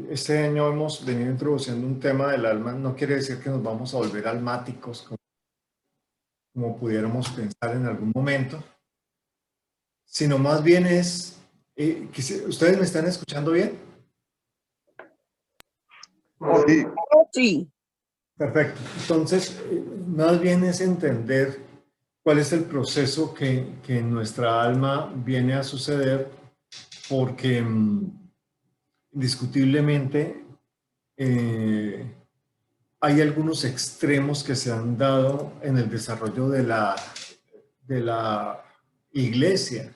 Este año hemos venido introduciendo un tema del alma. No quiere decir que nos vamos a volver almáticos como pudiéramos pensar en algún momento, sino más bien es, ¿ustedes me están escuchando bien? Sí. Sí. Perfecto. Entonces, más bien es entender cuál es el proceso que en nuestra alma viene a suceder, porque indiscutiblemente hay algunos extremos que se han dado en el desarrollo de la iglesia.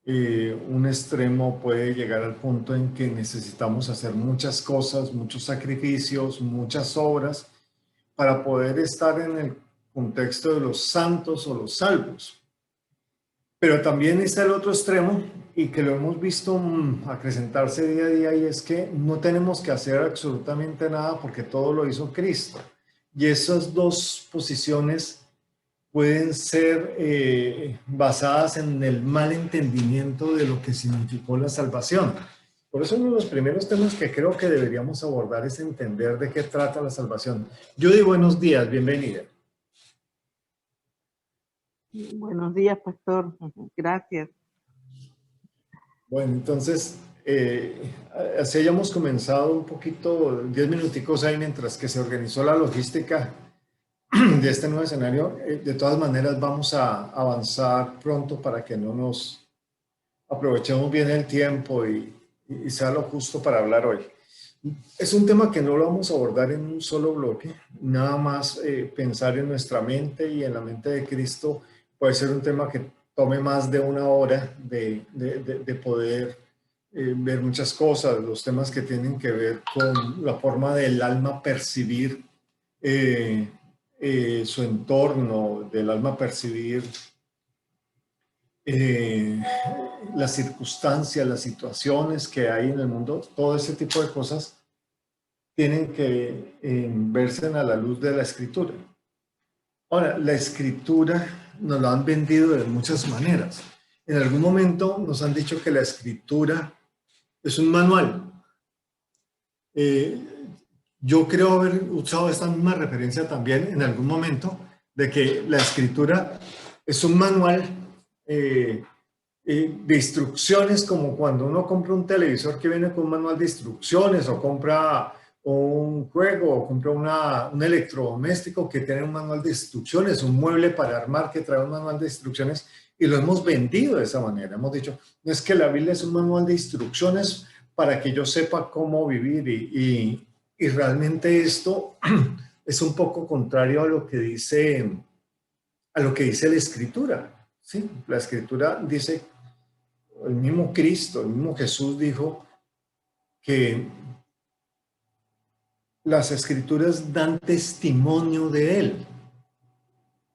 Un extremo puede llegar al punto en que necesitamos hacer muchas cosas, muchos sacrificios, muchas obras para poder estar en el contexto de los santos o los salvos. Pero también está el otro extremo y que lo hemos visto acrecentarse día a día, y es que no tenemos que hacer absolutamente nada porque todo lo hizo Cristo. Y esas dos posiciones pueden ser basadas en el mal entendimiento de lo que significó la salvación. Por eso uno de los primeros temas que creo que deberíamos abordar es entender de qué trata la salvación. Judy, buenos días, bienvenida. Buenos días, pastor. Gracias. Bueno, entonces, así hayamos comenzado un poquito, 10 minuticos ahí mientras que se organizó la logística de este nuevo escenario. De todas maneras, vamos a avanzar pronto para que no nos aprovechemos bien el tiempo y sea lo justo para hablar hoy. Es un tema que no lo vamos a abordar en un solo bloque, nada más pensar en nuestra mente y en la mente de Cristo puede ser un tema que tome más de una hora de poder ver muchas cosas, los temas que tienen que ver con la forma del alma percibir su entorno, del alma percibir las circunstancias, las situaciones que hay en el mundo, todo ese tipo de cosas tienen que verse a la luz de la escritura. Ahora, la escritura nos la han vendido de muchas maneras. En algún momento nos han dicho que la escritura es un manual. Yo creo haber usado esta misma referencia también en algún momento, de que la escritura es un manual de instrucciones, como cuando uno compra un televisor que viene con un manual de instrucciones, o compra un juego, o compra un electrodoméstico que tiene un manual de instrucciones, un mueble para armar que trae un manual de instrucciones, y lo hemos vendido de esa manera. Hemos dicho, no, es que la Biblia es un manual de instrucciones para que yo sepa cómo vivir, y realmente esto es un poco contrario a lo que dice la Escritura. ¿Sí? La Escritura dice, el mismo Cristo, el mismo Jesús dijo que las Escrituras dan testimonio de Él.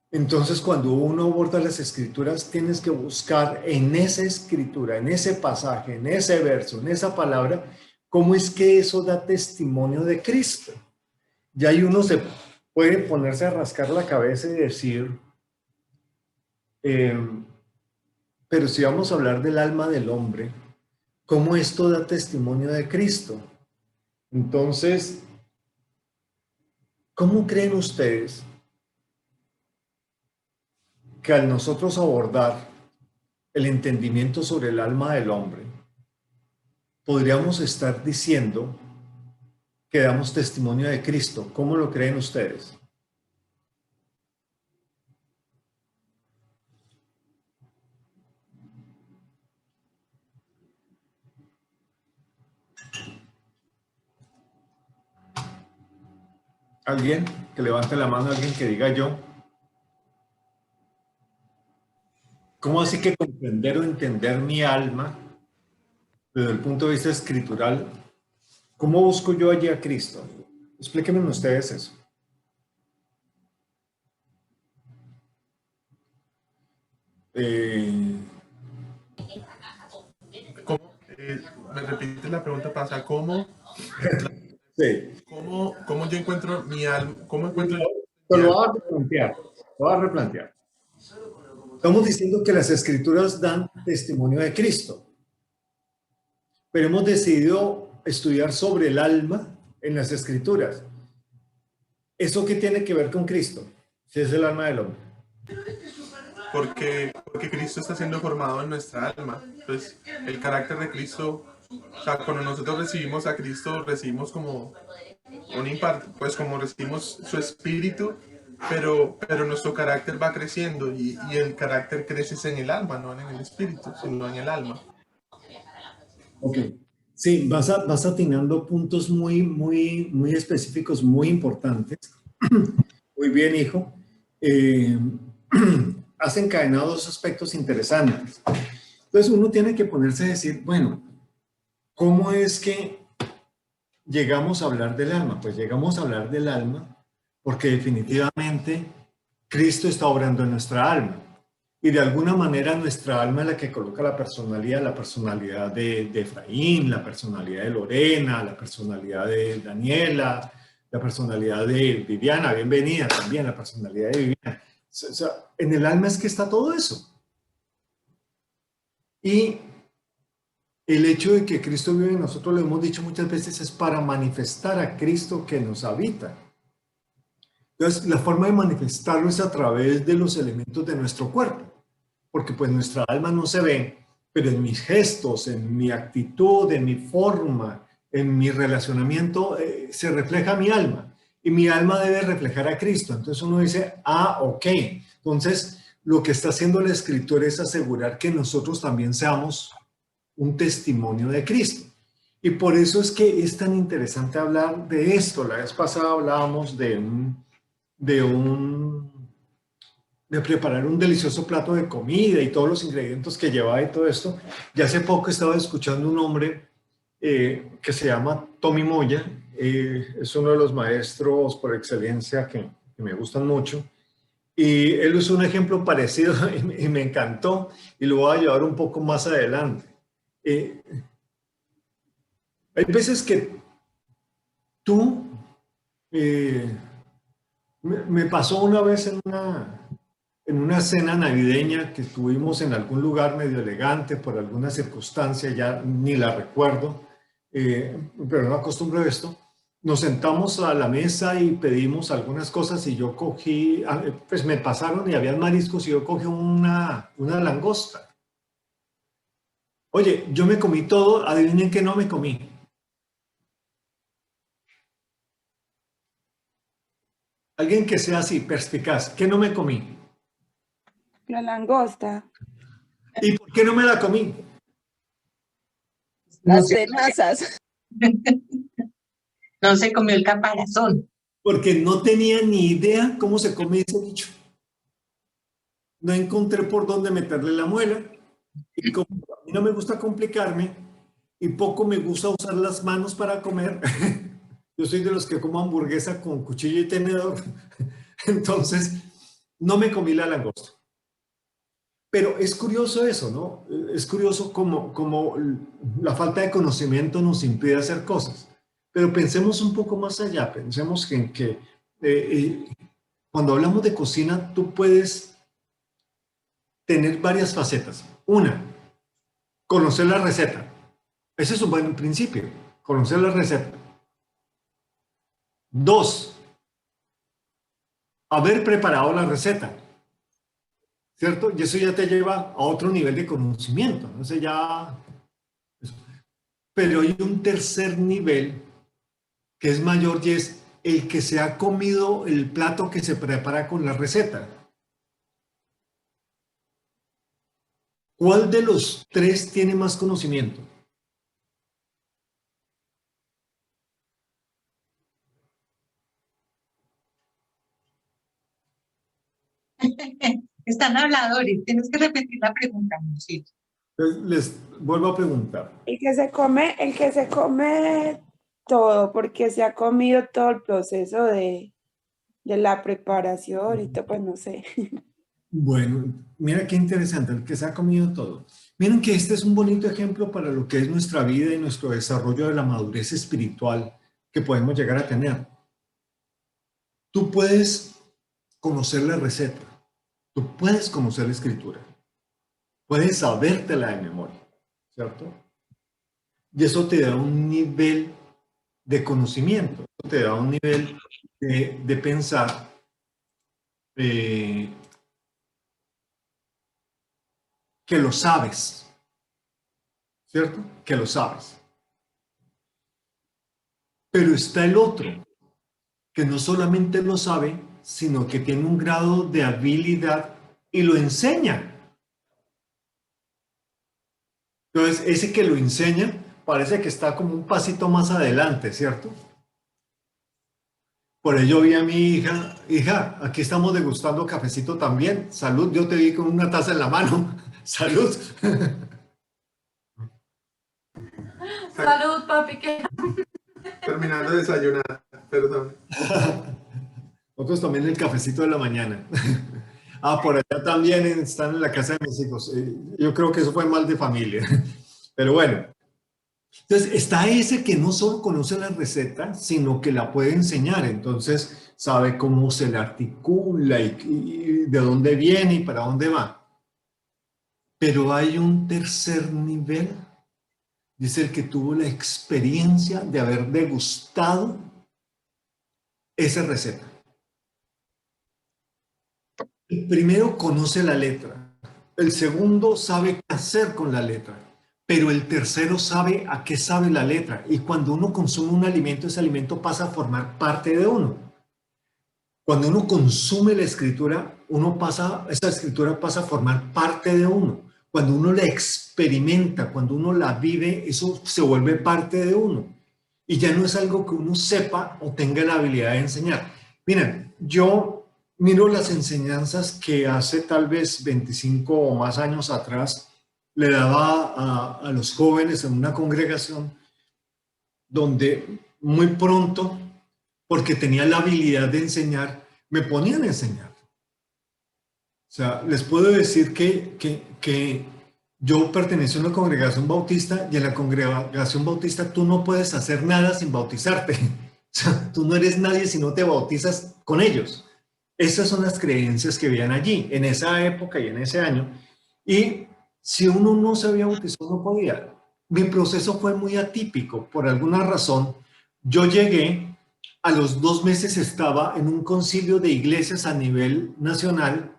Entonces, cuando uno aborda las Escrituras, tienes que buscar en esa escritura, en ese pasaje, en ese verso, en esa palabra, cómo es que eso da testimonio de Cristo. Y ahí uno se puede ponerse a rascar la cabeza y decir, pero si vamos a hablar del alma del hombre, ¿cómo esto da testimonio de Cristo? Entonces, ¿cómo creen ustedes que al nosotros abordar el entendimiento sobre el alma del hombre, podríamos estar diciendo que damos testimonio de Cristo? ¿Cómo lo creen ustedes? ¿Alguien que levante la mano? ¿Alguien que diga yo? ¿Cómo así que comprender o entender mi alma desde el punto de vista escritural? ¿Cómo busco yo allí a Cristo? Explíquenme ustedes eso. ¿Cómo, me repite la pregunta, pasa, ¿cómo, Sí. cómo yo encuentro mi alma? ¿Cómo encuentro Te mi lo alma? voy a replantear. Lo voy a replantear. Estamos diciendo que las escrituras dan testimonio de Cristo, pero hemos decidido estudiar sobre el alma en las Escrituras. ¿Eso qué tiene que ver con Cristo? Si es el alma del hombre. Porque Cristo está siendo formado en nuestra alma. Pues el carácter de Cristo, o sea, cuando nosotros recibimos a Cristo, recibimos como un impacto, pues como recibimos su espíritu, pero nuestro carácter va creciendo y el carácter crece en el alma, no en el espíritu, sino en el alma. Ok. Sí, vas atinando puntos muy específicos, muy importantes. Muy bien, hijo. Has encadenado dos aspectos interesantes. Entonces uno tiene que ponerse a decir, bueno, ¿cómo es que llegamos a hablar del alma? Pues llegamos a hablar del alma porque definitivamente Cristo está obrando en nuestra alma. Y de alguna manera nuestra alma es la que coloca la personalidad de Efraín, la personalidad de Lorena, la personalidad de Daniela, la personalidad de Viviana, bienvenida también, la personalidad de Viviana. O sea, en el alma es que está todo eso. Y el hecho de que Cristo vive en nosotros, lo hemos dicho muchas veces, es para manifestar a Cristo que nos habita. Entonces, la forma de manifestarlo es a través de los elementos de nuestro cuerpo, porque pues nuestra alma no se ve, pero en mis gestos, en mi actitud, en mi forma, en mi relacionamiento, se refleja mi alma. Y mi alma debe reflejar a Cristo. Entonces uno dice, ah, ok. Entonces, lo que está haciendo el escritor es asegurar que nosotros también seamos un testimonio de Cristo. Y por eso es que es tan interesante hablar de esto. La vez pasada hablábamos de preparar un delicioso plato de comida y todos los ingredientes que llevaba y todo esto. Ya hace poco estaba escuchando un hombre que se llama Tommy Moya. Es uno de los maestros por excelencia que me gustan mucho. Y él usó un ejemplo parecido y me encantó y lo voy a llevar un poco más adelante. Hay veces que tú, me pasó una vez en una cena navideña que estuvimos en algún lugar medio elegante por alguna circunstancia, ya ni la recuerdo, pero no acostumbro a esto. Nos sentamos a la mesa y pedimos algunas cosas y yo cogí, pues me pasaron y habían mariscos y yo cogí una langosta. Oye, yo me comí todo, adivinen que no me comí. Alguien que sea así, perspicaz, ¿qué no me comí? La langosta. ¿Y por qué no me la comí? Las tenazas. No se comió el caparazón. Porque no tenía ni idea cómo se come ese bicho. No encontré por dónde meterle la muela. Y como a mí no me gusta complicarme y poco me gusta usar las manos para comer, yo soy de los que como hamburguesa con cuchillo y tenedor. Entonces, no me comí la langosta. Pero es curioso eso, ¿no? Es curioso como la falta de conocimiento nos impide hacer cosas. Pero pensemos un poco más allá, pensemos en que cuando hablamos de cocina, tú puedes tener varias facetas. Una, conocer la receta. Ese es un buen principio, conocer la receta. Dos, haber preparado la receta. ¿Cierto? Y eso ya te lleva a otro nivel de conocimiento. Entonces ya... Pero hay un tercer nivel que es mayor y es el que se ha comido el plato que se prepara con la receta. ¿Cuál de los tres tiene más conocimiento? Están habladores. Tienes que repetir la pregunta, sí. Entonces, les vuelvo a preguntar. El que se come todo, porque se ha comido todo el proceso de la preparación y todo, pues no sé. Bueno, mira qué interesante, el que se ha comido todo. Miren que este es un bonito ejemplo para lo que es nuestra vida y nuestro desarrollo de la madurez espiritual que podemos llegar a tener. Tú puedes conocer la receta, tú puedes conocer la escritura, puedes sabértela de memoria, ¿cierto? Y eso te da un nivel de conocimiento, te da un nivel de pensar que lo sabes, ¿cierto? Que lo sabes. Pero está el otro, que no solamente lo sabe, sino que tiene un grado de habilidad y lo enseña. Entonces, ese que lo enseña parece que está como un pasito más adelante, ¿cierto? Por ello vi a mi hija, aquí estamos degustando cafecito también. Salud, yo te vi con una taza en la mano. Salud. Salud, papi, que Terminando de desayunar, perdón. Nosotros también el cafecito de la mañana. Ah, por allá también están en la casa de mis hijos. Yo creo que eso fue mal de familia. Pero bueno, entonces está ese que no solo conoce la receta, sino que la puede enseñar. Entonces sabe cómo se la articula y de dónde viene y para dónde va. Pero hay un tercer nivel. Dice el que tuvo la experiencia de haber degustado esa receta. El primero conoce la letra, el segundo sabe qué hacer con la letra, pero el tercero sabe a qué sabe la letra. Y cuando uno consume un alimento, ese alimento pasa a formar parte de uno. Cuando uno consume la escritura, esa escritura pasa a formar parte de uno. Cuando uno la experimenta, cuando uno la vive, eso se vuelve parte de uno. Y ya no es algo que uno sepa o tenga la habilidad de enseñar. Miren, yo miro las enseñanzas que hace tal vez 25 o más años atrás le daba a los jóvenes en una congregación donde muy pronto, porque tenía la habilidad de enseñar, me ponían a enseñar. O sea, les puedo decir que yo pertenecí a una congregación bautista y en la congregación bautista tú no puedes hacer nada sin bautizarte. O sea, tú no eres nadie si no te bautizas con ellos. Esas son las creencias que habían allí, en esa época y en ese año. Y si uno no se había bautizado, no podía. Mi proceso fue muy atípico. Por alguna razón, yo llegué, a los 2 meses estaba en un concilio de iglesias a nivel nacional,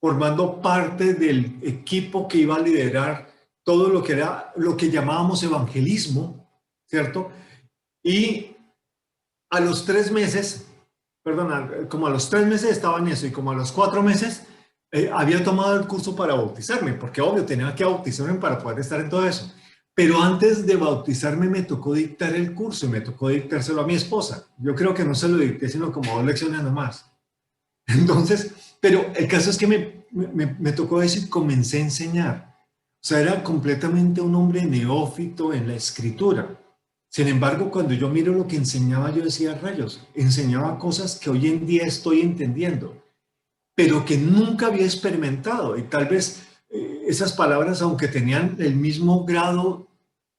formando parte del equipo que iba a liderar todo lo que era lo que llamábamos evangelismo, ¿cierto? Y a los 3 meses, perdona, como a los 3 meses estaba en eso y como a los 4 meses había tomado el curso para bautizarme, porque obvio tenía que bautizarme para poder estar en todo eso. Pero antes de bautizarme me tocó dictar el curso y me tocó dictárselo a mi esposa. Yo creo que no se lo dicté, sino como 2 lecciones nomás. Entonces, pero el caso es que me tocó decir, comencé a enseñar. O sea, era completamente un hombre neófito en la escritura. Sin embargo, cuando yo miro lo que enseñaba, yo decía, rayos, enseñaba cosas que hoy en día estoy entendiendo, pero que nunca había experimentado. Y tal vez esas palabras, aunque tenían el mismo grado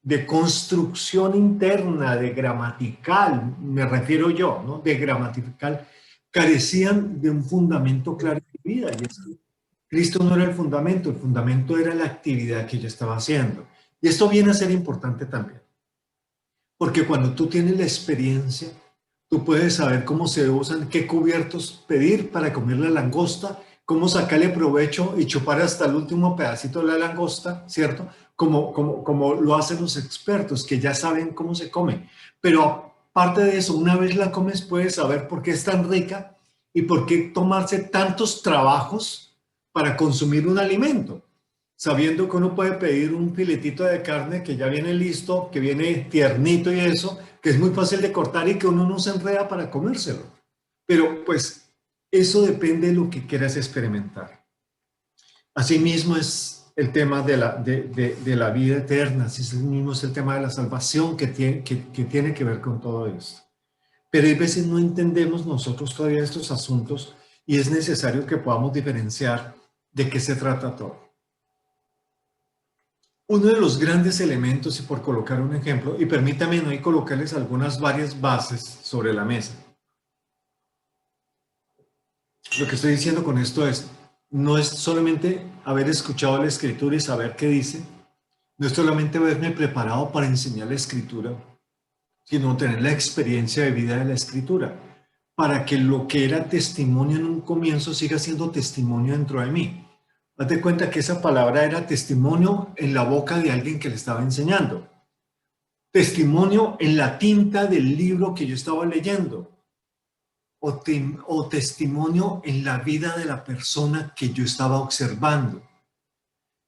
de construcción interna, de gramatical, me refiero yo, ¿no? De gramatical, carecían de un fundamento claro en mi vida. Y es que Cristo no era el fundamento era la actividad que yo estaba haciendo. Y esto viene a ser importante también. Porque cuando tú tienes la experiencia, tú puedes saber cómo se usan, qué cubiertos pedir para comer la langosta, cómo sacarle provecho y chupar hasta el último pedacito de la langosta, ¿cierto? Como lo hacen los expertos, que ya saben cómo se come. Pero aparte de eso, una vez la comes, puedes saber por qué es tan rica y por qué tomarse tantos trabajos para consumir un alimento, sabiendo que uno puede pedir un filetito de carne que ya viene listo, que viene tiernito y eso, que es muy fácil de cortar y que uno no se enreda para comérselo. Pero pues eso depende de lo que quieras experimentar. Asimismo es el tema de la vida eterna, asimismo es el tema de la salvación que tiene que ver con todo esto. Pero hay veces no entendemos nosotros todavía estos asuntos y es necesario que podamos diferenciar de qué se trata todo. Uno de los grandes elementos, y por colocar un ejemplo, y permítame hoy colocarles varias bases sobre la mesa. Lo que estoy diciendo con esto es, no es solamente haber escuchado la escritura y saber qué dice, No es solamente haberme preparado para enseñar la escritura, sino tener la experiencia de vida de la escritura, para que lo que era testimonio en un comienzo siga siendo testimonio dentro de mí. Date cuenta que esa palabra era testimonio en la boca de alguien que le estaba enseñando, testimonio en la tinta del libro que yo estaba leyendo, o testimonio en la vida de la persona que yo estaba observando.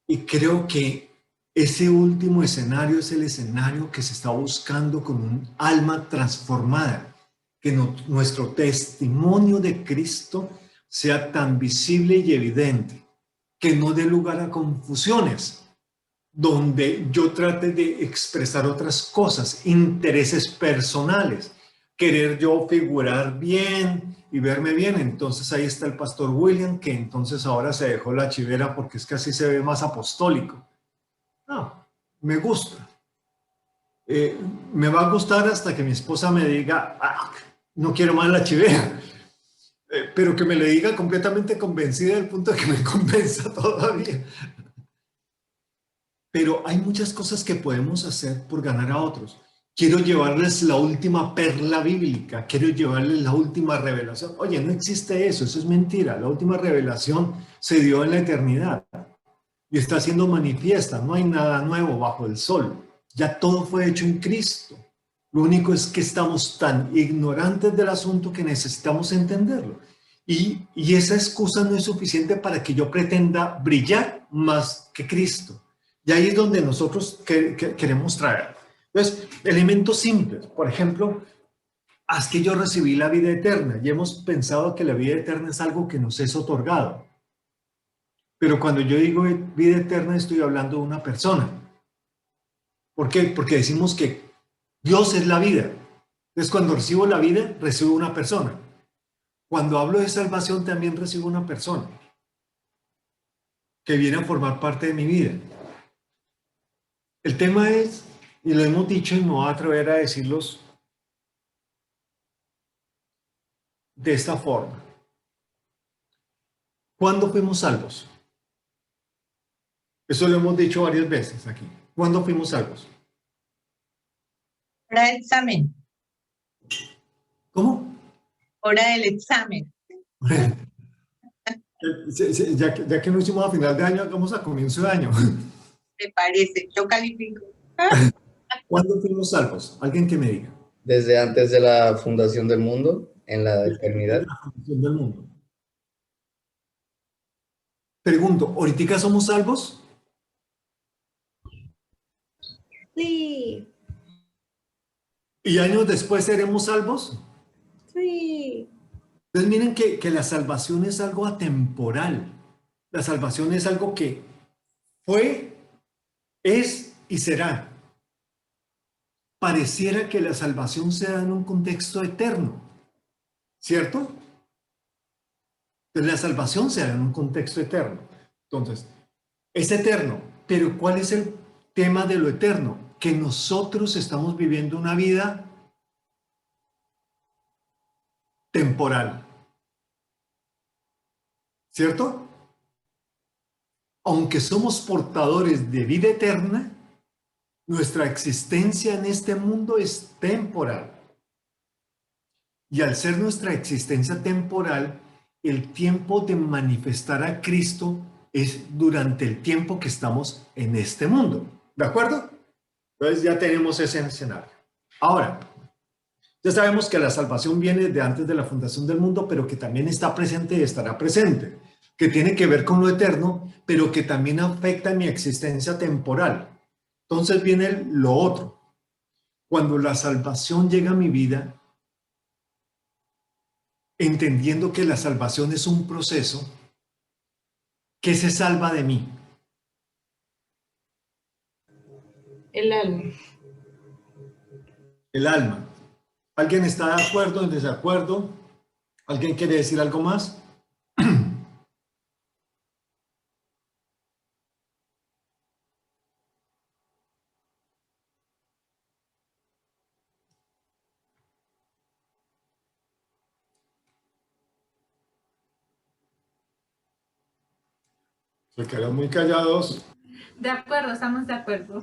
Y creo que ese último escenario es el escenario que se está buscando con un alma transformada, que nuestro testimonio de Cristo sea tan visible y evidente, que no dé lugar a confusiones, donde yo trate de expresar otras cosas, intereses personales, querer yo figurar bien y verme bien. Entonces ahí está el pastor William, que entonces ahora se dejó la chivera porque es que así se ve más apostólico. No, me gusta. Me va a gustar hasta que mi esposa me diga, "Ah, no quiero más la chivera", pero que me le diga completamente convencida del punto de que me convenza todavía. Pero hay muchas cosas que podemos hacer por ganar a otros. Quiero llevarles la última perla bíblica, quiero llevarles la última revelación. Oye, no existe eso, eso es mentira. La última revelación se dio en la eternidad y está siendo manifiesta. No hay nada nuevo bajo el sol. Ya todo fue hecho en Cristo. Lo único es que estamos tan ignorantes del asunto que necesitamos entenderlo. Y esa excusa no es suficiente para que yo pretenda brillar más que Cristo. Y ahí es donde nosotros queremos traer. Entonces, elementos simples. Por ejemplo, haz que yo recibí la vida eterna y hemos pensado que la vida eterna es algo que nos es otorgado. Pero cuando yo digo vida eterna estoy hablando de una persona. ¿Por qué? Porque decimos que Dios es la vida. Entonces, cuando recibo la vida, recibo una persona. Cuando hablo de salvación, también recibo una persona que viene a formar parte de mi vida. El tema es, y lo hemos dicho y me voy a atrever a decirlos de esta forma. ¿Cuándo fuimos salvos? Eso lo hemos dicho varias veces aquí. ¿Cuándo fuimos salvos? Hora del examen. ¿Cómo? Hora del examen. Ya que no hicimos a final de año, hagamos a comienzo de año. Me parece. Yo califico. ¿Cuándo fuimos salvos? Alguien que me diga. Desde antes de la fundación del mundo, en la Desde eternidad. la fundación del mundo. Pregunto, ¿ahorita somos salvos? Sí, ¿Y años después seremos salvos? sí. Entonces miren que la salvación es algo atemporal. La salvación es algo que fue, es y será. Pareciera que la salvación se da en un contexto eterno, ¿cierto? Entonces la salvación se da en un contexto eterno. Entonces, es eterno, pero ¿cuál es el tema de lo eterno? Que nosotros estamos viviendo una vida temporal, ¿cierto? Aunque somos portadores de vida eterna, nuestra existencia en este mundo es temporal. Y al ser nuestra existencia temporal, el tiempo de manifestar a Cristo es durante el tiempo que estamos en este mundo. ¿De acuerdo? Entonces ya tenemos ese escenario. Ahora, ya sabemos que la salvación viene de antes de la fundación del mundo, pero que también está presente y estará presente, que tiene que ver con lo eterno, pero que también afecta mi existencia temporal. Entonces viene lo otro. Cuando la salvación llega a mi vida, entendiendo que la salvación es un proceso, ¿qué se salva de mí? El alma. El alma. ¿Alguien está de acuerdo, en desacuerdo? ¿Alguien quiere decir algo más? Se quedaron muy callados. De acuerdo, estamos de acuerdo.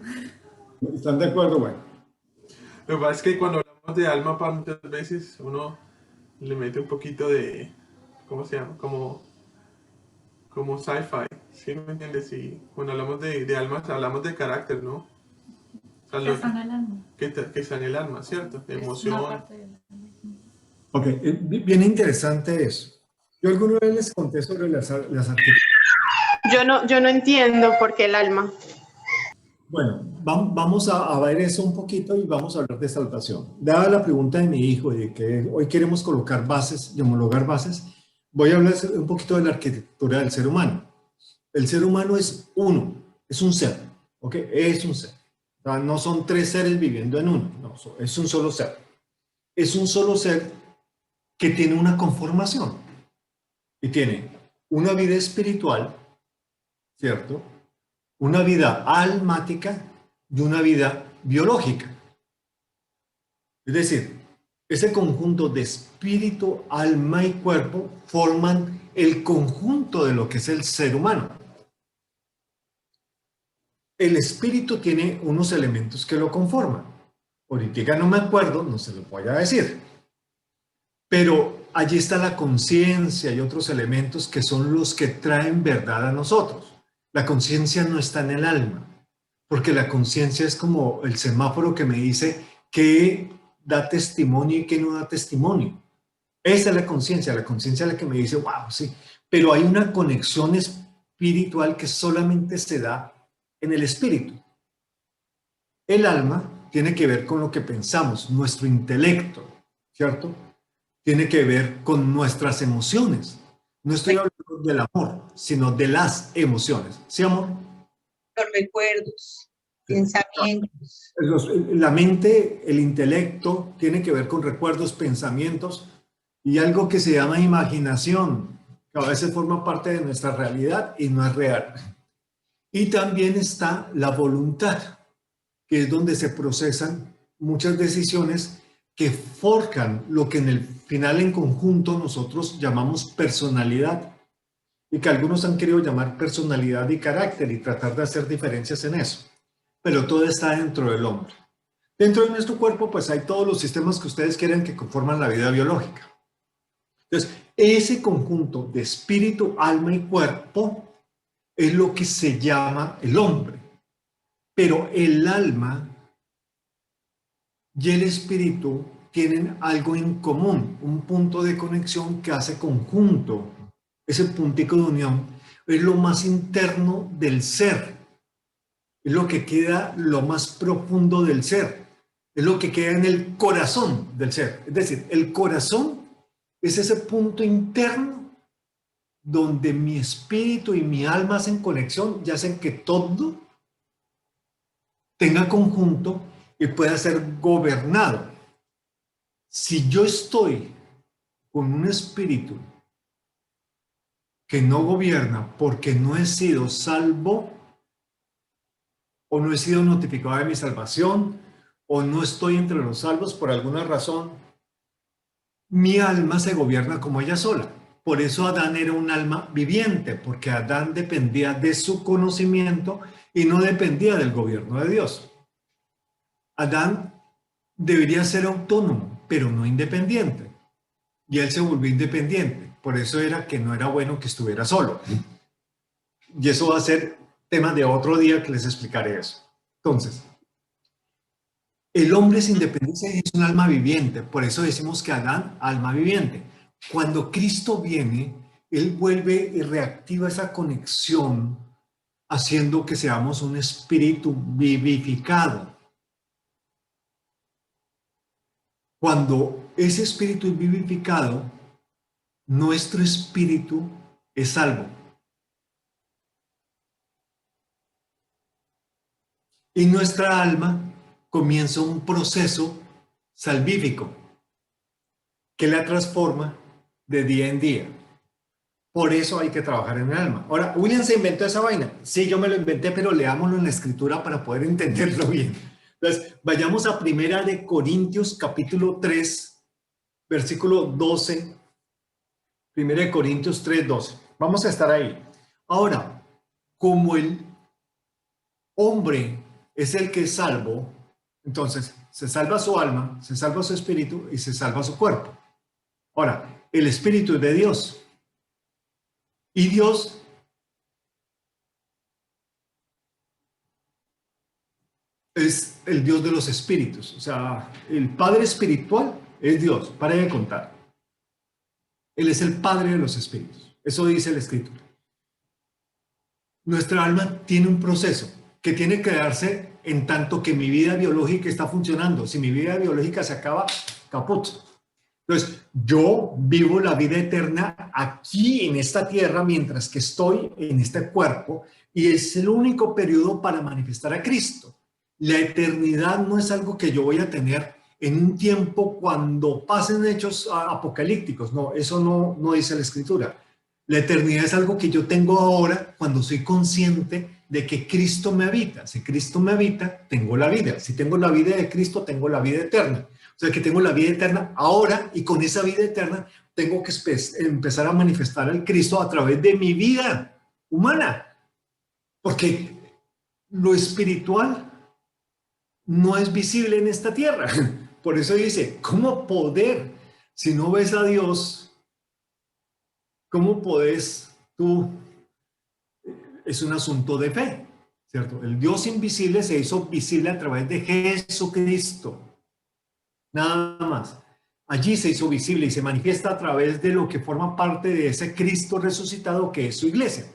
¿Están de acuerdo? Bueno. Lo que pasa es que cuando hablamos de alma, muchas veces uno le mete un poquito de, ¿cómo se llama? Como sci-fi, ¿sí me entiendes? Y cuando hablamos de almas, hablamos de carácter, ¿no? O sea, Que están el alma. que está en el alma, ¿cierto? De Es una emoción. parte del alma. Ok, bien interesante eso. Yo alguna vez les conté sobre las arquitecturas. Yo no entiendo por qué el alma. Bueno, vamos a ver eso un poquito y vamos a hablar de salvación. Dada la pregunta de mi hijo de que hoy queremos colocar bases y homologar bases, voy a hablar un poquito de la arquitectura del ser humano. El ser humano es uno, es un ser, ¿ok? Es un ser. O sea, no son tres seres viviendo en uno, no, es un solo ser. Es un solo ser que tiene una conformación y tiene una vida espiritual, ¿cierto? Una vida almática y una vida biológica. Es decir, ese conjunto de espíritu, alma y cuerpo forman el conjunto de lo que es el ser humano. El espíritu tiene unos elementos que lo conforman. Ahorita no me acuerdo, no se lo voy a decir. Pero allí está la conciencia y otros elementos que son los que traen verdad a nosotros. La conciencia no está en el alma, porque la conciencia es como el semáforo que me dice qué da testimonio y qué no da testimonio. Esa es la conciencia es la que me dice, wow, sí, pero hay una conexión espiritual que solamente se da en el espíritu. El alma tiene que ver con lo que pensamos, nuestro intelecto, ¿cierto? Tiene que ver con nuestras emociones. No estoy hablando del amor, sino de las emociones. ¿Sí, amor? Los recuerdos, pensamientos. La mente, el intelecto, tiene que ver con recuerdos, pensamientos y algo que se llama imaginación, que a veces forma parte de nuestra realidad y no es real. Y también está la voluntad, que es donde se procesan muchas decisiones que forjan lo que en el final en conjunto nosotros llamamos personalidad y que algunos han querido llamar personalidad y carácter y tratar de hacer diferencias en eso. Pero todo está dentro del hombre. Dentro de nuestro cuerpo pues hay todos los sistemas que ustedes quieren que conforman la vida biológica. Entonces, ese conjunto de espíritu, alma y cuerpo es lo que se llama el hombre. Pero el alma y el espíritu tienen algo en común, un punto de conexión que hace conjunto. Ese puntico de unión es lo más interno del ser, es lo que queda lo más profundo del ser, es lo que queda en el corazón del ser. Es decir, el corazón es ese punto interno donde mi espíritu y mi alma hacen conexión y hacen que todo tenga conjunto y pueda ser gobernado. Si yo estoy con un espíritu que no gobierna porque no he sido salvo o no he sido notificado de mi salvación o no estoy entre los salvos por alguna razón, mi alma se gobierna como ella sola. Por eso Adán era un alma viviente, porque Adán dependía de su conocimiento y no dependía del gobierno de Dios. Adán debería ser autónomo, pero no independiente. Y él se volvió independiente. Por eso era que no era bueno que estuviera solo. Y eso va a ser tema de otro día que les explicaré eso. Entonces, el hombre sin dependencia es un alma viviente. Por eso decimos que Adán, alma viviente. Cuando Cristo viene, Él vuelve y reactiva esa conexión, haciendo que seamos un espíritu vivificado. Cuando ese espíritu es vivificado, nuestro espíritu es salvo. Y nuestra alma comienza un proceso salvífico que la transforma de día en día. Por eso hay que trabajar en el alma. Ahora, ¿William se inventó esa vaina? Sí, yo me lo inventé, pero leámoslo en la escritura para poder entenderlo bien. Entonces, vayamos a 1 Corintios capítulo 3, versículo 12. 1 Corintios 3, 12. Vamos a estar ahí. Ahora, como el hombre es el que es salvo, entonces se salva su alma, se salva su espíritu y se salva su cuerpo. Ahora, el espíritu es de Dios. Y Dios es el Dios de los espíritus. O sea, el Padre espiritual es Dios. Para de contar. Él es el Padre de los espíritus. Eso dice la Escritura. Nuestra alma tiene un proceso que tiene que darse en tanto que mi vida biológica está funcionando. Si mi vida biológica se acaba, caput. Entonces, yo vivo la vida eterna aquí en esta tierra mientras que estoy en este cuerpo y es el único periodo para manifestar a Cristo. La eternidad no es algo que yo voy a tener en un tiempo cuando pasen hechos apocalípticos. No, eso no dice la Escritura. La eternidad es algo que yo tengo ahora cuando soy consciente de que Cristo me habita. Si Cristo me habita, tengo la vida. Si tengo la vida de Cristo, tengo la vida eterna. O sea que tengo la vida eterna ahora y con esa vida eterna tengo que empezar a manifestar al Cristo a través de mi vida humana. Porque lo espiritual no es visible en esta tierra. Por eso dice, ¿cómo poder? Si no ves a Dios, ¿cómo podés tú? Es un asunto de fe, ¿cierto? El Dios invisible se hizo visible a través de Jesucristo. Nada más. Allí se hizo visible y se manifiesta a través de lo que forma parte de ese Cristo resucitado que es su iglesia.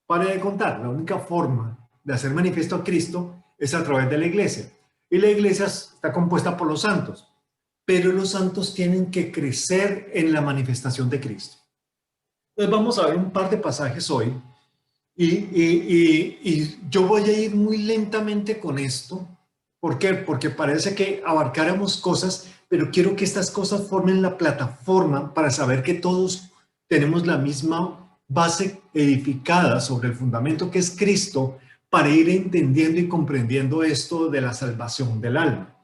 Para de contar, la única forma de hacer manifiesto a Cristo es a través de la iglesia. Y la iglesia está compuesta por los santos, pero los santos tienen que crecer en la manifestación de Cristo. Entonces vamos a ver un par de pasajes hoy y yo voy a ir muy lentamente con esto. ¿Por qué? Porque parece que abarcáramos cosas, pero quiero que estas cosas formen la plataforma para saber que todos tenemos la misma base edificada sobre el fundamento que es Cristo, para ir entendiendo y comprendiendo esto de la salvación del alma.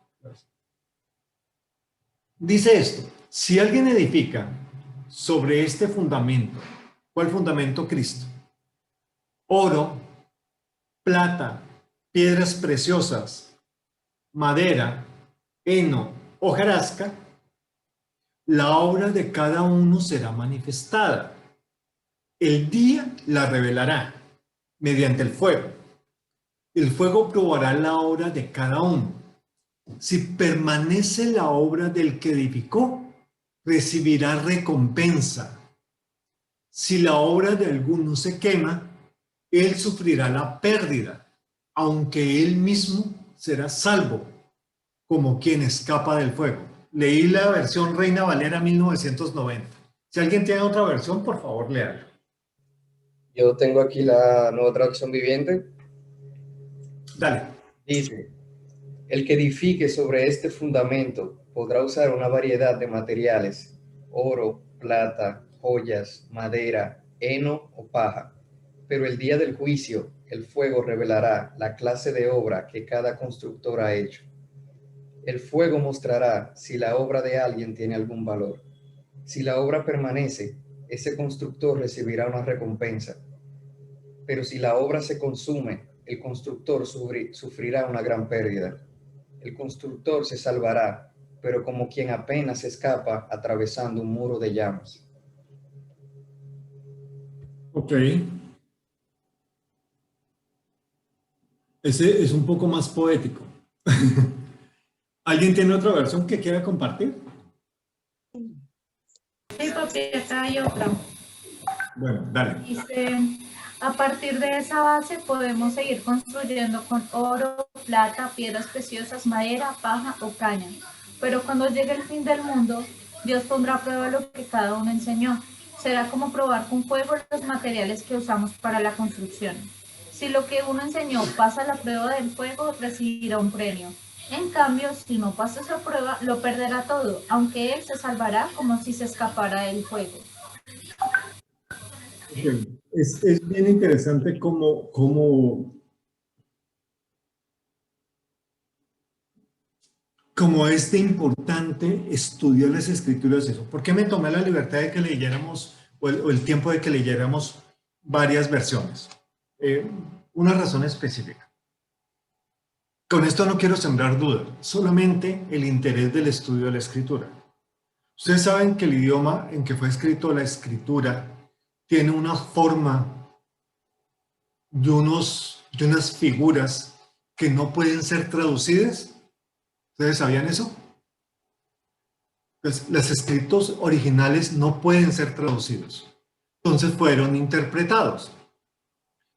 Dice esto, si alguien edifica sobre este fundamento, ¿cuál fundamento? Cristo. Oro, plata, piedras preciosas, madera, heno, hojarasca, la obra de cada uno será manifestada. El día la revelará mediante el fuego. El fuego probará la obra de cada uno. Si permanece la obra del que edificó, recibirá recompensa. Si la obra de alguno se quema, él sufrirá la pérdida, aunque él mismo será salvo, como quien escapa del fuego. Leí la versión Reina Valera 1990. Si alguien tiene otra versión, por favor, léala. Yo tengo aquí la Nueva Traducción Viviente. Dale. Dice, el que edifique sobre este fundamento podrá usar una variedad de materiales, oro, plata, joyas, madera, heno o paja, pero el día del juicio el fuego revelará la clase de obra que cada constructor ha hecho. El fuego mostrará si la obra de alguien tiene algún valor. Si la obra permanece, ese constructor recibirá una recompensa. Pero si la obra se consume, el constructor sufrirá una gran pérdida. El constructor se salvará, pero como quien apenas escapa atravesando un muro de llamas. Ok. Ese es un poco más poético. ¿Alguien tiene otra versión que quiera compartir? Sí, papi, acá hay otra. Bueno, dale. Dice, a partir de esa base podemos seguir construyendo con oro, plata, piedras preciosas, madera, paja o caña. Pero cuando llegue el fin del mundo, Dios pondrá a prueba lo que cada uno enseñó. Será como probar con fuego los materiales que usamos para la construcción. Si lo que uno enseñó pasa la prueba del fuego, recibirá un premio. En cambio, si no pasa esa prueba, lo perderá todo, aunque él se salvará como si se escapara del fuego. Okay. Es bien interesante como es de importante estudiar las escrituras. Eso. ¿Por qué me tomé la libertad de que leyéramos, o el tiempo de que leyéramos varias versiones? Una razón específica. Con esto no quiero sembrar duda, solamente el interés del estudio de la escritura. Ustedes saben que el idioma en que fue escrito la escritura tiene una forma y unas figuras que no pueden ser traducidas. ¿Ustedes sabían eso? Pues, los escritos originales no pueden ser traducidos. Entonces fueron interpretados.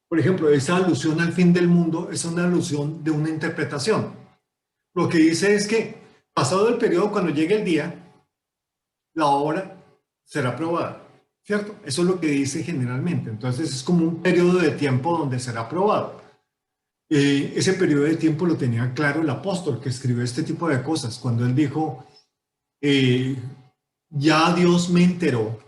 Por ejemplo, esa alusión al fin del mundo es una alusión de una interpretación. Lo que dice es que, pasado el periodo, cuando llegue el día, la obra será aprobada, ¿cierto? Eso es lo que dice generalmente. Entonces es como un periodo de tiempo donde será aprobado. Ese periodo de tiempo lo tenía claro el apóstol que escribió este tipo de cosas, cuando él dijo, ya Dios me enteró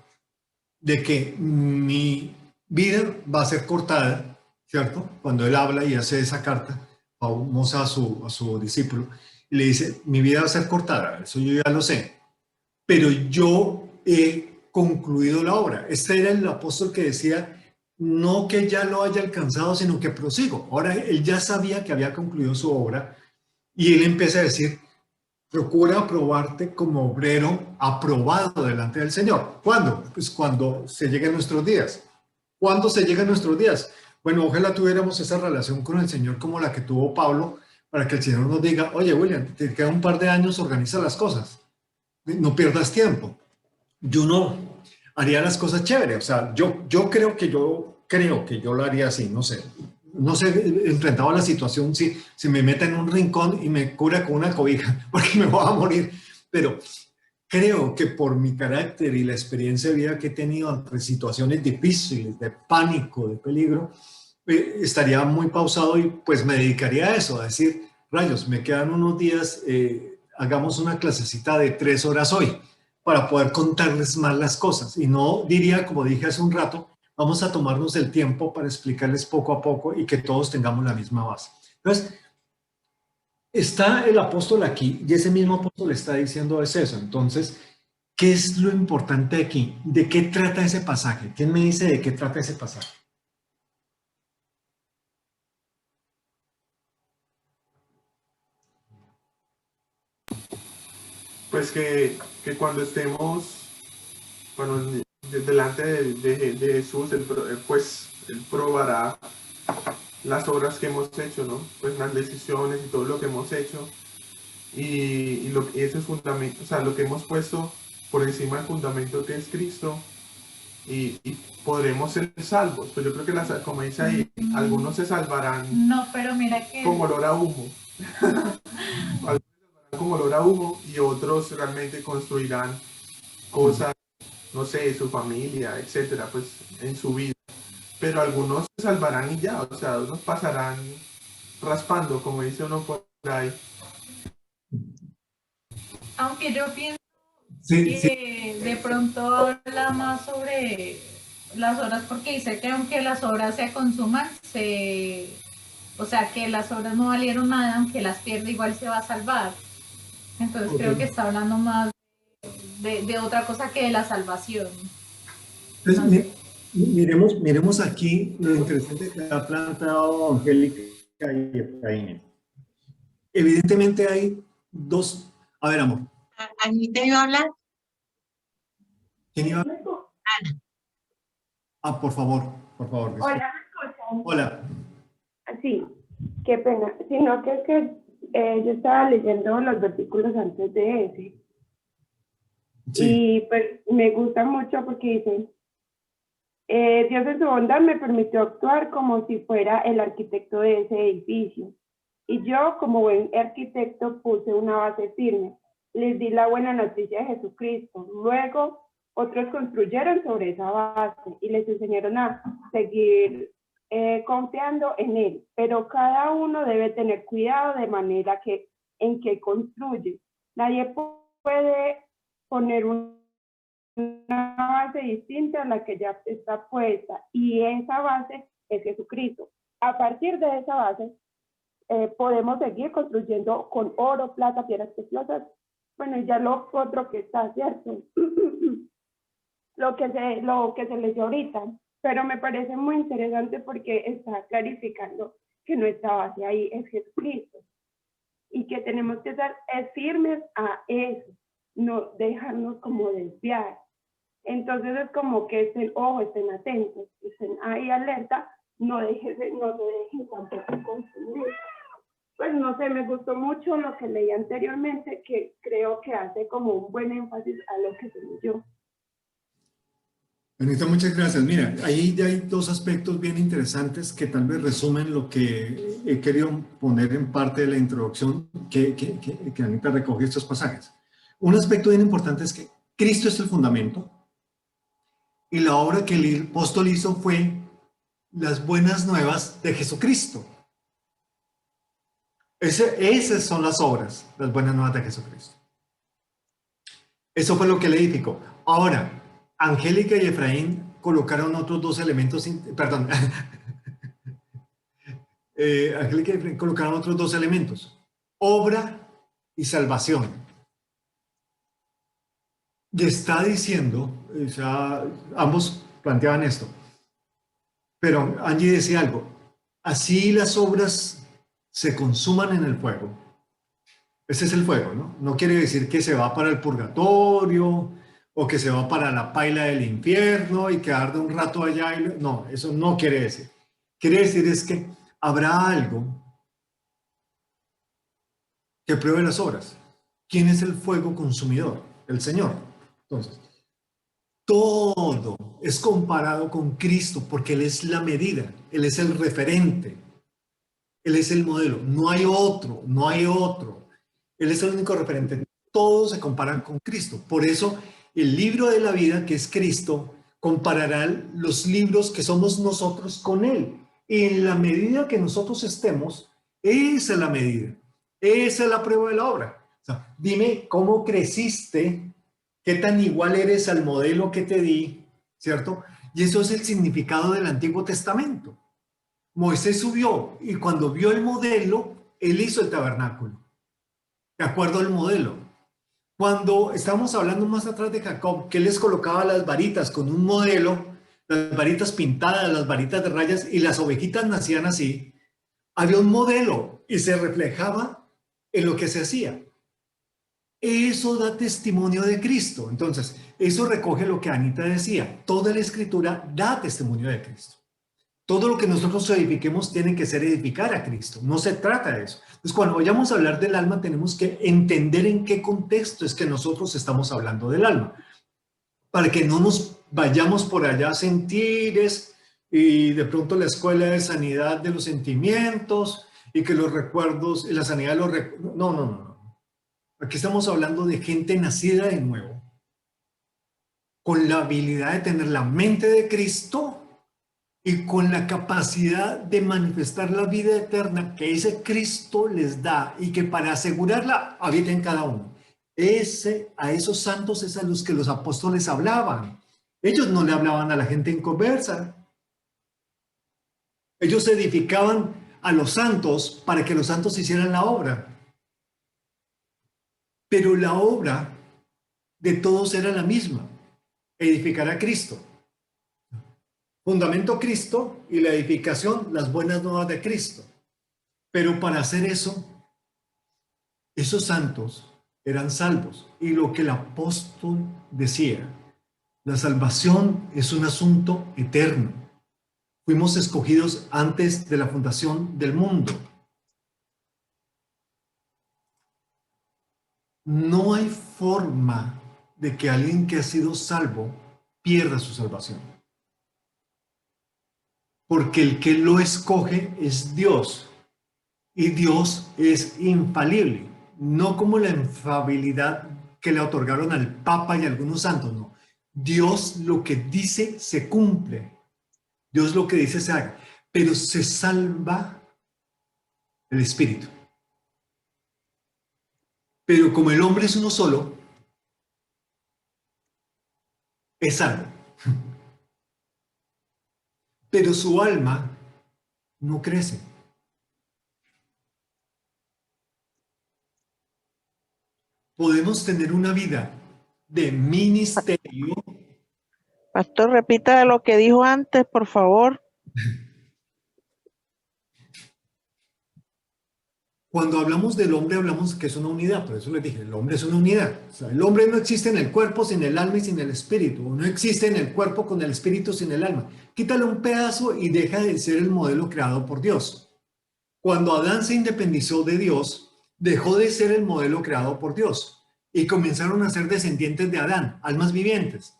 de que mi vida va a ser cortada, ¿cierto? Cuando él habla y hace esa carta famosa a su discípulo, y le dice, mi vida va a ser cortada, eso yo ya lo sé, pero yo he concluido la obra. Este era el apóstol que decía, no que ya lo haya alcanzado, sino que prosigo. Ahora él ya sabía que había concluido su obra y él empieza a decir, procura aprobarte como obrero aprobado delante del Señor. ¿Cuándo? Pues cuando se lleguen nuestros días. ¿Cuándo se llegan nuestros días? Bueno, ojalá tuviéramos esa relación con el Señor como la que tuvo Pablo, para que el Señor nos diga, oye, William, te queda un par de años, organiza las cosas. No pierdas tiempo. Yo no haría las cosas chévere. O sea, yo creo que yo lo haría así, no sé. No sé, enfrentado a la situación, si me meta en un rincón y me cubra con una cobija, porque me voy a morir. Pero creo que por mi carácter y la experiencia de vida que he tenido ante situaciones difíciles, de pánico, de peligro, estaría muy pausado y pues me dedicaría a eso, a decir, rayos, me quedan unos días, hagamos una clasecita de 3 horas hoy para poder contarles más las cosas. Y no diría, como dije hace un rato, vamos a tomarnos el tiempo para explicarles poco a poco y que todos tengamos la misma base. Entonces, está el apóstol aquí y ese mismo apóstol le está diciendo es eso. Entonces, ¿qué es lo importante aquí? ¿De qué trata ese pasaje? ¿Quién me dice de qué trata ese pasaje? Pues que cuando estemos delante de Jesús, pues Él probará las obras que hemos hecho, ¿no? Pues las decisiones y todo lo que hemos hecho. Y ese es fundamento, o sea, lo que hemos puesto por encima del fundamento que es Cristo, y podremos ser salvos. Pues yo creo que, como dice ahí, algunos se salvarán No, pero mira que como olor a humo. Algunos se salvarán como olor a humo y otros realmente construirán cosas, no sé, su familia, etcétera, pues en su vida. Pero algunos se salvarán y ya, o sea, unos pasarán raspando, como dice uno por ahí. aunque yo pienso Sí, sí. que de pronto habla más sobre las horas, porque dice que aunque las obras se consuman, o sea, que las obras no valieron nada, aunque las pierde igual se va a salvar. Entonces creo que está hablando más de otra cosa que de la salvación. Entonces, No sé. miremos aquí lo interesante que ha planteado Angélica y Efraín. Evidentemente hay dos. A ver, amor. Anita iba a hablar. ¿Quién iba? Ana. Ah, por favor, por favor. Hola, ¿me escuchan? Hola. Sí, qué pena. Sino que es que yo estaba leyendo los versículos antes de ese. Sí. Y pues me gusta mucho porque dice, Dios en su bondad me permitió actuar como si fuera el arquitecto de ese edificio. Y yo, como buen arquitecto, puse una base firme. Les di la buena noticia de Jesucristo. Luego, otros construyeron sobre esa base y les enseñaron a seguir confiando en Él. Pero cada uno debe tener cuidado de manera que en que construye. Nadie puede poner una base distinta a la que ya está puesta, y esa base es Jesucristo. A partir de esa base, podemos seguir construyendo con oro, plata, piedras preciosas, bueno, y ya lo otro que está, ¿cierto? lo que se leyó ahorita, pero me parece muy interesante porque está clarificando que nuestra base ahí es Jesucristo. y que tenemos que estar firmes a eso, no dejarnos como desviar. Entonces es como que estén, ojo, estén atentos, estén ahí alerta, no se dejen tampoco consumir. Pues no sé, me gustó mucho lo que leí anteriormente, que creo que hace como un buen énfasis a lo que se leyó. Anita, muchas gracias. Mira, ahí ya hay dos aspectos bien interesantes que tal vez resumen lo que he querido poner en parte de la introducción que Anita recogió estos pasajes. Un aspecto bien importante es que Cristo es el fundamento y la obra que el apóstol hizo fue las buenas nuevas de Jesucristo. Esas son las obras, las buenas nuevas de Jesucristo. Eso fue lo que le edificó. Ahora, Angélica y Efraín colocaron otros dos elementos, perdón, Angélica y Efraín colocaron otros dos elementos, obra y salvación. Y está diciendo, o sea, ambos planteaban esto, pero Angie decía algo, así las obras se consuman en el fuego. Ese es el fuego, ¿no? No quiere decir que se va para el purgatorio o que se va para la paila del infierno y que arde un rato allá. No, eso no quiere decir. Quiere decir es que habrá algo que pruebe las obras. ¿Quién es el fuego consumidor? El Señor. Entonces, todo es comparado con Cristo porque Él es la medida, Él es el referente, Él es el modelo. No hay otro, no hay otro. Él es el único referente. Todos se comparan con Cristo. Por eso el libro de la vida, que es Cristo, comparará los libros que somos nosotros con Él. Y en la medida que nosotros estemos, esa es la medida. Esa es la prueba de la obra. O sea, dime cómo creciste, qué tan igual eres al modelo que te di, ¿cierto? Y eso es el significado del Antiguo Testamento. Moisés subió y cuando vio el modelo, él hizo el tabernáculo. De acuerdo al modelo. Cuando estamos hablando más atrás de Jacob, que él les colocaba las varitas con un modelo, las varitas pintadas, las varitas de rayas, y las ovejitas nacían así, había un modelo y se reflejaba en lo que se hacía. Eso da testimonio de Cristo. Entonces, eso recoge lo que Anita decía. Toda la escritura da testimonio de Cristo. Todo lo que nosotros edifiquemos tiene que ser edificar a Cristo. No se trata de eso. Entonces, cuando vayamos a hablar del alma, tenemos que entender en qué contexto es que nosotros estamos hablando del alma. Para que no nos vayamos por allá a sentires y de pronto la escuela de sanidad de los sentimientos y que los recuerdos y la sanidad de los recuerdos. No, no, no. Aquí estamos hablando de gente nacida de nuevo, con la habilidad de tener la mente de Cristo y con la capacidad de manifestar la vida eterna que ese Cristo les da y que para asegurarla habita en cada uno. A esos santos es a los que los apóstoles hablaban. Ellos no le hablaban a la gente inconversa. Ellos edificaban a los santos para que los santos hicieran la obra. Pero la obra de todos era la misma, edificar a Cristo. Fundamento Cristo y la edificación, las buenas nuevas de Cristo. Pero para hacer eso, esos santos eran salvos. Y lo que el apóstol decía, la salvación es un asunto eterno. Fuimos escogidos antes de la fundación del mundo. No hay forma de que alguien que ha sido salvo pierda su salvación. Porque el que lo escoge es Dios. Y Dios es infalible. No como la infalibilidad que le otorgaron al Papa y a algunos santos, no. Dios lo que dice se cumple. Dios lo que dice se haga. Pero se salva el espíritu. Pero como el hombre es uno solo, es salvo. Pero su alma no crece. Podemos tener una vida de ministerio. Pastor, repita lo que dijo antes, por favor. Cuando hablamos del hombre, hablamos que es una unidad, por eso les dije, el hombre es una unidad. O sea, el hombre no existe en el cuerpo sin el alma y sin el espíritu, o no existe en el cuerpo con el espíritu sin el alma. Quítale un pedazo y deja de ser el modelo creado por Dios. Cuando Adán se independizó de Dios, dejó de ser el modelo creado por Dios y comenzaron a ser descendientes de Adán, almas vivientes.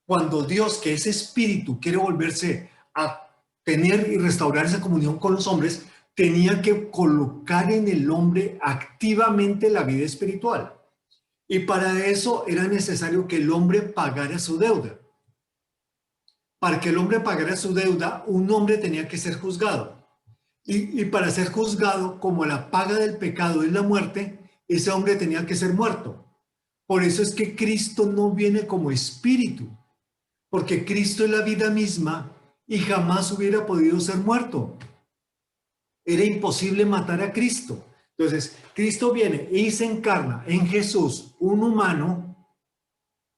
Cuando Dios, que es espíritu, quiere volverse a tener y restaurar esa comunión con los hombres, tenía que colocar en el hombre activamente la vida espiritual. Y para eso era necesario que el hombre pagara su deuda. Para que el hombre pagara su deuda, un hombre tenía que ser juzgado. Y para ser juzgado, como la paga del pecado es la muerte, ese hombre tenía que ser muerto. Por eso es que Cristo no viene como espíritu, porque Cristo es la vida misma y jamás hubiera podido ser muerto. Era imposible matar a Cristo. Entonces, Cristo viene y se encarna en Jesús, un humano,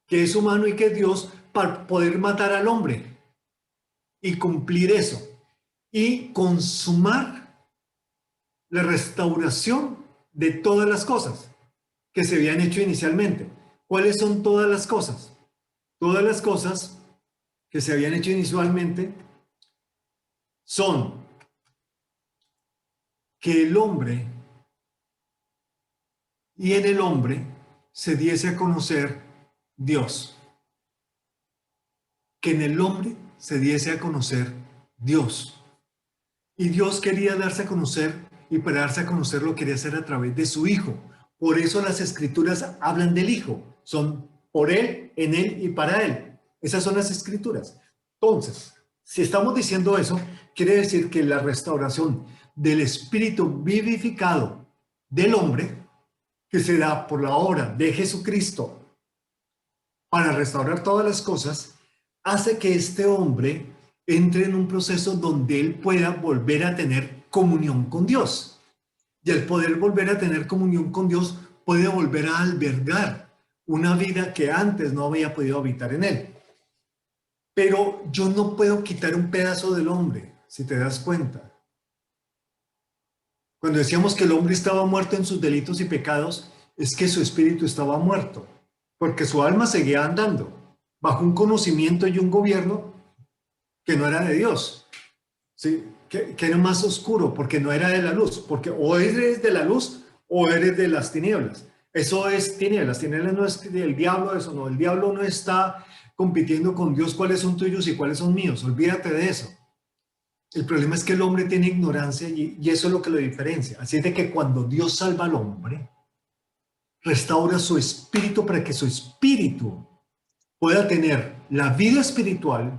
que es humano y que es Dios, para poder matar al hombre y cumplir eso. Y consumar la restauración de todas las cosas que se habían hecho inicialmente. ¿Cuáles son todas las cosas? Todas las cosas que se habían hecho inicialmente son que el hombre y en el hombre se diese a conocer Dios. Que en el hombre se diese a conocer Dios. Y Dios quería darse a conocer, y para darse a conocer lo quería hacer a través de su Hijo. Por eso las Escrituras hablan del Hijo. Son por Él, en Él y para Él. Esas son las Escrituras. Entonces, si estamos diciendo eso, quiere decir que la restauración del espíritu vivificado del hombre, que se da por la obra de Jesucristo para restaurar todas las cosas, hace que este hombre entre en un proceso donde él pueda volver a tener comunión con Dios. Y al poder volver a tener comunión con Dios, puede volver a albergar una vida que antes no había podido habitar en él. Pero yo no puedo quitar un pedazo del hombre, si te das cuenta. Cuando decíamos que el hombre estaba muerto en sus delitos y pecados, es que su espíritu estaba muerto, porque su alma seguía andando bajo un conocimiento y un gobierno que no era de Dios, ¿sí? Que era más oscuro, porque no era de la luz, porque o eres de la luz o eres de las tinieblas. Eso es tinieblas. Tinieblas no es del diablo, eso no. El diablo no está compitiendo con Dios cuáles son tuyos y cuáles son míos. Olvídate de eso. El problema es que el hombre tiene ignorancia y eso es lo que lo diferencia. Así es de que cuando Dios salva al hombre, restaura su espíritu para que su espíritu pueda tener la vida espiritual,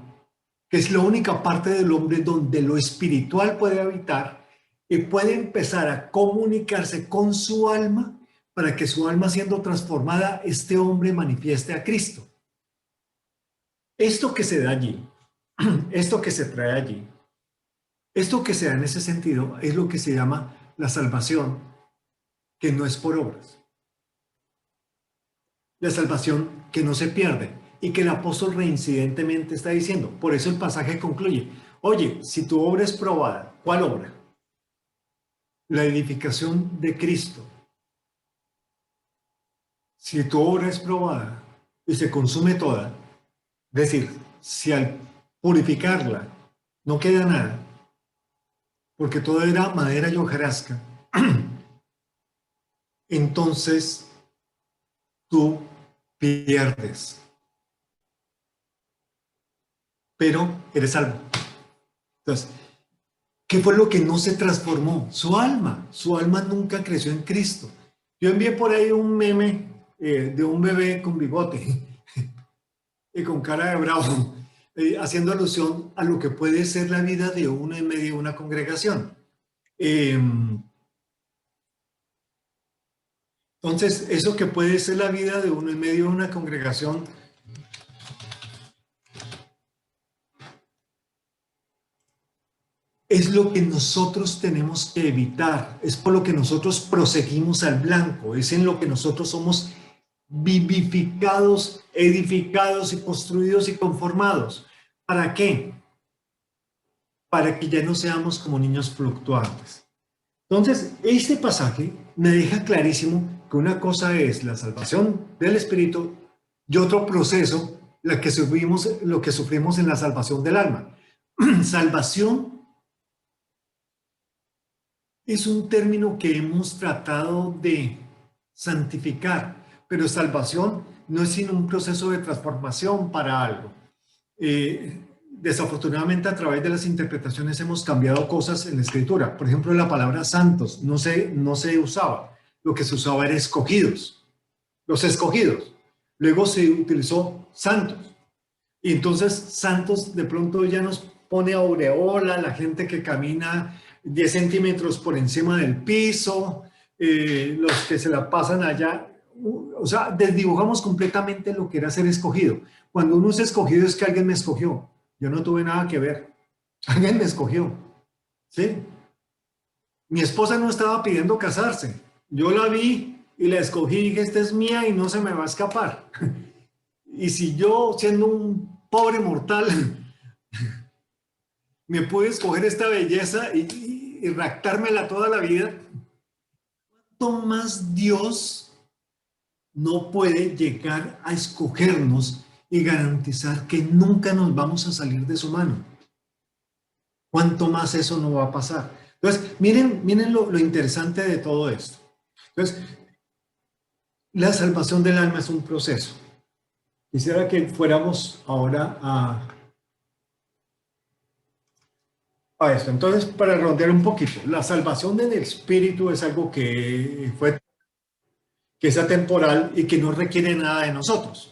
que es la única parte del hombre donde lo espiritual puede habitar y puede empezar a comunicarse con su alma para que su alma siendo transformada, este hombre manifieste a Cristo. Esto que se da allí, esto que se trae allí, esto que se da en ese sentido es lo que se llama la salvación, que no es por obras. La salvación que no se pierde y que el apóstol reincidentemente está diciendo. Por eso el pasaje concluye. Oye, si tu obra es probada, ¿cuál obra? La edificación de Cristo. Si tu obra es probada y se consume toda, es decir, si al purificarla no queda nada, porque todo era madera y hojarasca, entonces tú pierdes. Pero eres salvo. Entonces, ¿qué fue lo que no se transformó? Su alma. Su alma nunca creció en Cristo. Yo envié por ahí un meme de un bebé con bigote y con cara de bravo, haciendo alusión a lo que puede ser la vida de uno en medio de una congregación. Entonces, eso que puede ser la vida de uno en medio de una congregación, es lo que nosotros tenemos que evitar, es por lo que nosotros proseguimos al blanco, es en lo que nosotros somos vivificados, edificados y construidos y conformados. ¿Para qué? Para que ya no seamos como niños fluctuantes. Entonces, este pasaje me deja clarísimo que una cosa es la salvación del espíritu y otro proceso, lo que sufrimos en la salvación del alma. Salvación es un término que hemos tratado de santificar, pero salvación no es sino un proceso de transformación para algo. Desafortunadamente, a través de las interpretaciones hemos cambiado cosas en la escritura. Por ejemplo, la palabra santos no se usaba. Lo que se usaba era escogidos, los escogidos. Luego se utilizó santos. Y entonces santos de pronto ya nos pone aureola, la gente que camina 10 centímetros por encima del piso, los que se la pasan allá. O sea, desdibujamos completamente lo que era ser escogido. Cuando uno es escogido es que alguien me escogió. Yo no tuve nada que ver. Alguien me escogió. ¿Sí? Mi esposa no estaba pidiendo casarse. Yo la vi y la escogí y dije, esta es mía y no se me va a escapar. Y si yo, siendo un pobre mortal, me pude escoger esta belleza y raptármela toda la vida, ¿cuánto más Dios no puede llegar a escogernos y garantizar que nunca nos vamos a salir de su mano? ¿Cuánto más eso no va a pasar? Entonces, miren lo interesante de todo esto. Entonces, la salvación del alma es un proceso. Quisiera que fuéramos ahora a esto. Entonces, para redondear un poquito, la salvación del espíritu es algo que es atemporal y que no requiere nada de nosotros.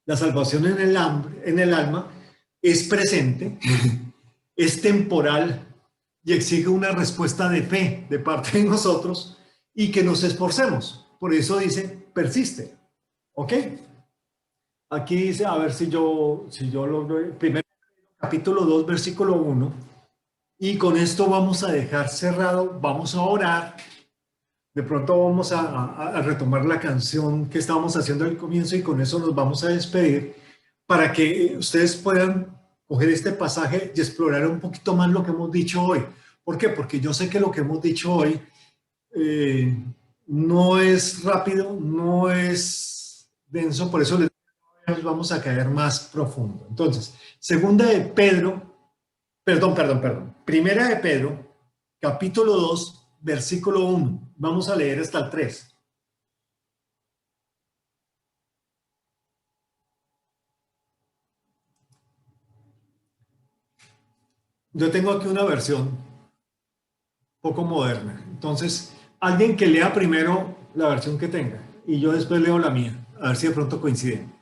La salvación en el alma es presente, es temporal y exige una respuesta de fe de parte de nosotros y que nos esforcemos. Por eso dice, persiste. ¿Ok? Aquí dice, a ver si yo logro, primero capítulo 2, versículo 1. Y con esto vamos a dejar cerrado, vamos a orar. De pronto vamos a retomar la canción que estábamos haciendo al comienzo y con eso nos vamos a despedir para que ustedes puedan coger este pasaje y explorar un poquito más lo que hemos dicho hoy. ¿Por qué? Porque yo sé que lo que hemos dicho hoy no es rápido, no es denso, por eso les vamos a caer más profundo. Entonces, Primera de Pedro, capítulo 2, versículo 1. Vamos a leer hasta el 3. Yo tengo aquí una versión poco moderna. Entonces, alguien que lea primero la versión que tenga y yo después leo la mía, a ver si de pronto coinciden.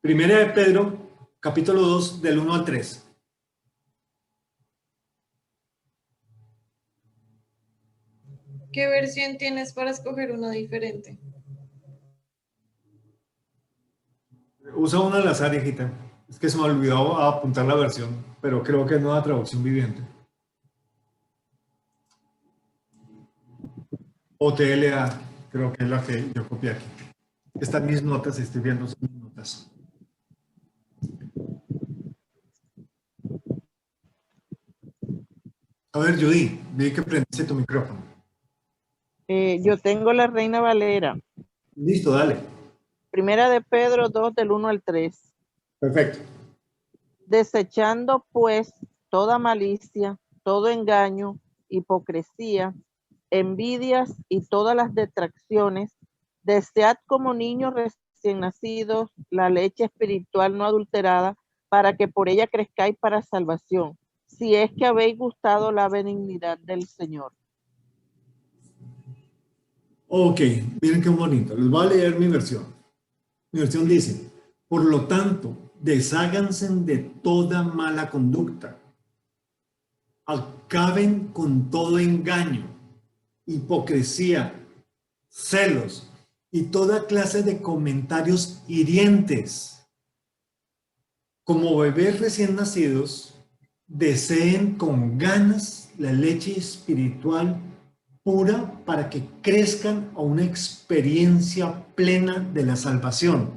Primera de Pedro, capítulo 2, del 1 al 3. ¿Qué versión tienes para escoger una diferente? Usa una al azar, hijita. Es que se me olvidó apuntar la versión, pero creo que es Nueva Traducción Viviente. O TLA, creo que es la que yo copié aquí. Están mis notas, estoy viendo mis notas. A ver, Judy, vi que prendiste tu micrófono. Yo tengo la Reina Valera. Listo, dale. Primera de Pedro 2, del 1 al 3. Perfecto. Desechando pues toda malicia, todo engaño, hipocresía, envidias y todas las detracciones, desead como niños recién nacidos la leche espiritual no adulterada, para que por ella crezcáis para salvación, si es que habéis gustado la benignidad del Señor. Ok, miren qué bonito. Les voy a leer mi versión. Mi versión dice, por lo tanto, desháganse de toda mala conducta. Acaben con todo engaño, hipocresía, celos y toda clase de comentarios hirientes. Como bebés recién nacidos, deseen con ganas la leche espiritual pura para que crezcan a una experiencia plena de la salvación.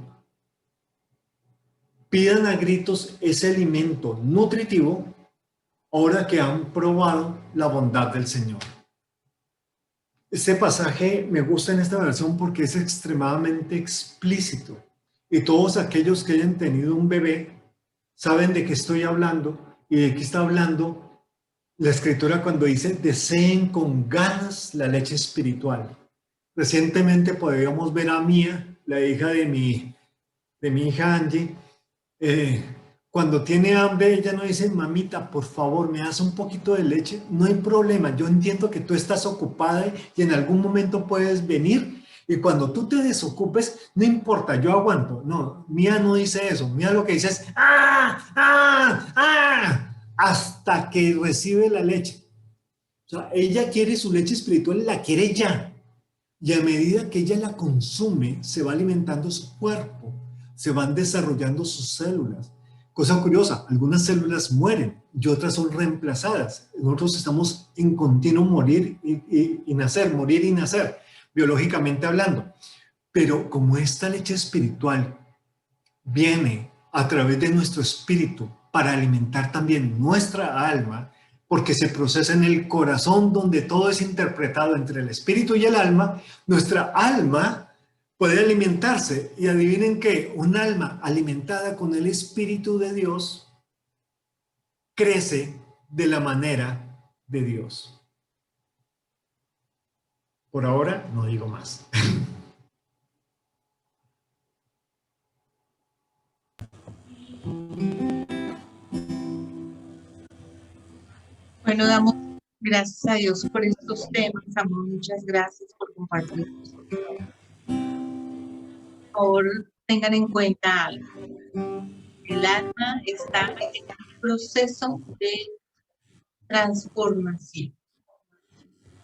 Pidan a gritos ese alimento nutritivo ahora que han probado la bondad del Señor. Este pasaje me gusta en esta versión porque es extremadamente explícito y todos aquellos que hayan tenido un bebé saben de qué estoy hablando y de qué está hablando la escritura cuando dice deseen con ganas la leche espiritual. Recientemente podíamos ver a Mía, la hija de mi hija Angie, cuando tiene hambre, ella no dice, mamita, por favor, ¿me das un poquito de leche? No hay problema, yo entiendo que tú estás ocupada y en algún momento puedes venir y cuando tú te desocupes, no importa, yo aguanto. No, Mía no dice eso. Mía lo que dice es, ¡ah! ¡ah! ¡ah! Hasta que recibe la leche. O sea, ella quiere su leche espiritual, la quiere ya. Y a medida que ella la consume, se va alimentando su cuerpo, se van desarrollando sus células. Cosa curiosa, algunas células mueren y otras son reemplazadas. Nosotros estamos en continuo morir y nacer, morir y nacer, biológicamente hablando. Pero como esta leche espiritual viene a través de nuestro espíritu para alimentar también nuestra alma, porque se procesa en el corazón donde todo es interpretado entre el espíritu y el alma, nuestra alma puede alimentarse. Y adivinen qué, un alma alimentada con el espíritu de Dios crece de la manera de Dios. Por ahora no digo más. Bueno, damos gracias a Dios por estos temas, amor. Muchas gracias por compartirlos. Por favor, tengan en cuenta algo. El alma está en un proceso de transformación,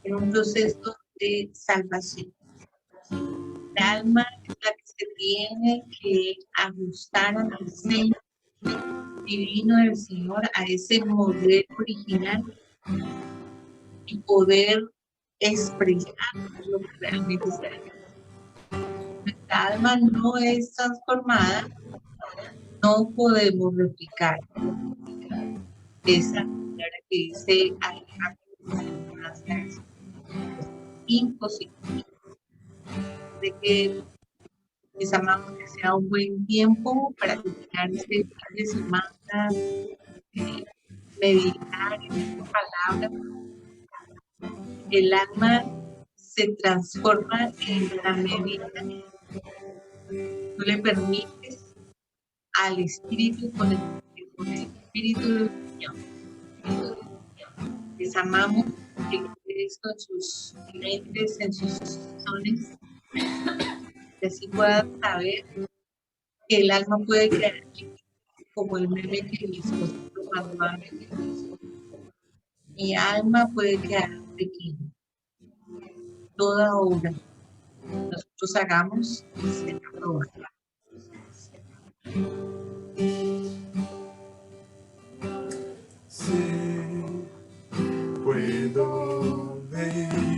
en un proceso de salvación. El alma es la que se tiene que ajustar al diseño divino del Señor, a ese modelo original y poder expresar lo que realmente es. Nuestra alma no es transformada, no podemos replicar esa manera que dice es imposible. De que les amamos, que sea un buen tiempo para terminar este fin de semana, meditar en esta palabra. El alma se transforma en la medida que tú le permites al espíritu, con el espíritu del Señor. Les amamos, que esto en sus mentes, en sus corazones, que así puedan saber que el alma puede quedar como el meme que mi esposo mandó a mí. Mi alma puede quedar pequeña. Toda obra nosotros hagamos será aprobada. Sí, puedo ver